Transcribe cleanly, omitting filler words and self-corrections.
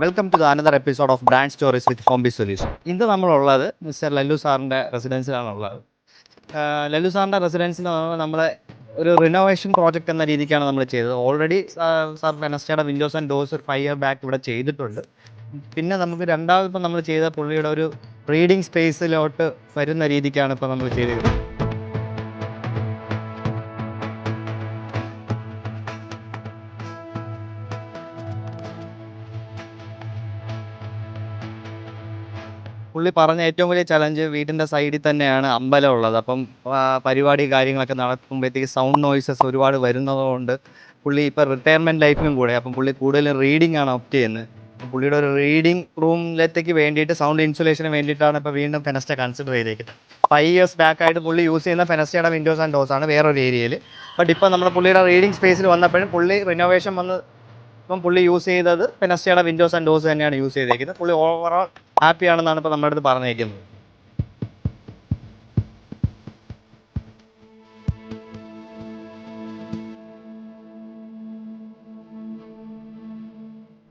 Welcome to the another episode of brand stories with Homby solution. ഇന്ന് നമ്മളുള്ളത് mister Lallu സാറിൻ്റെ റെസിഡൻസിലാണുള്ളത്. ലല്ലു സാറിൻ്റെ റെസിഡൻസിൽ നമ്മളെ ഒരു റിനോവേഷൻ പ്രോജക്റ്റ് എന്ന രീതിക്കാണ് നമ്മൾ ചെയ്തത്. ഓൾറെഡി സാർ ഫെനസ്റ്റയുടെ windows and doors 5 year back ഇവിടെ ചെയ്തിട്ടുണ്ട്. പിന്നെ നമുക്ക് രണ്ടാമതിപ്പോൾ നമ്മൾ ചെയ്ത പുള്ളിയുടെ ഒരു റീഡിങ് സ്പേസിലോട്ട് വരുന്ന രീതിക്കാണ് ഇപ്പോൾ നമ്മൾ ചെയ്തിരിക്കുന്നത്. പുള്ളി പറഞ്ഞ ഏറ്റവും വലിയ ചലഞ്ച് വീടിൻ്റെ സൈഡിൽ തന്നെയാണ് അമ്പലം ഉള്ളത്. അപ്പം പരിപാടി കാര്യങ്ങളൊക്കെ നടക്കുമ്പോഴത്തേക്ക് സൗണ്ട് നോയ്സസ് ഒരുപാട് വരുന്നതുകൊണ്ട് പുള്ളി ഇപ്പോൾ റിട്ടയർമെൻറ്റ് ലൈഫിലും കൂടെ അപ്പം പുള്ളി കൂടുതലും റീഡിംഗ് ആണ് ഓപ്റ്റ് ചെയ്യുന്നത്. പുള്ളിയുടെ ഒരു റീഡിംഗ് റൂമിലേക്ക് വേണ്ടിയിട്ട് സൗണ്ട് ഇൻസുലേഷന് വേണ്ടിയിട്ടാണ് ഇപ്പോൾ വീണ്ടും ഫെനസ്റ്റ കൺസിഡർ ചെയ്തേക്കുന്നത്. 5 ഇയേഴ്സ് ബാക്കായിട്ട് പുള്ളി യൂസ് ചെയ്യുന്ന ഫെനസ്റ്റയുടെ വിൻഡോസ് ആൻഡ് ഡോർസ് ആണ് വേറൊരു ഏരിയയിൽ. ബട്ട് ഇപ്പോൾ നമ്മുടെ പുള്ളിയുടെ റീഡിംഗ് സ്പേസിൽ വന്നപ്പോഴും പുള്ളി റിനോവേഷൻ വന്ന് ഇപ്പം പുള്ളി യൂസ് ചെയ്തത് ഫെനസ്റ്റയുടെ വിൻഡോസ് ആൻഡ് ഡോർസ് തന്നെയാണ് യൂസ് ചെയ്തേക്കുന്നത്. പുള്ളി ഓവറോൾ ഹാപ്പിയാണെന്നാണ് ഇപ്പോൾ നമ്മുടെ അടുത്ത് പറഞ്ഞേക്കുന്നത്.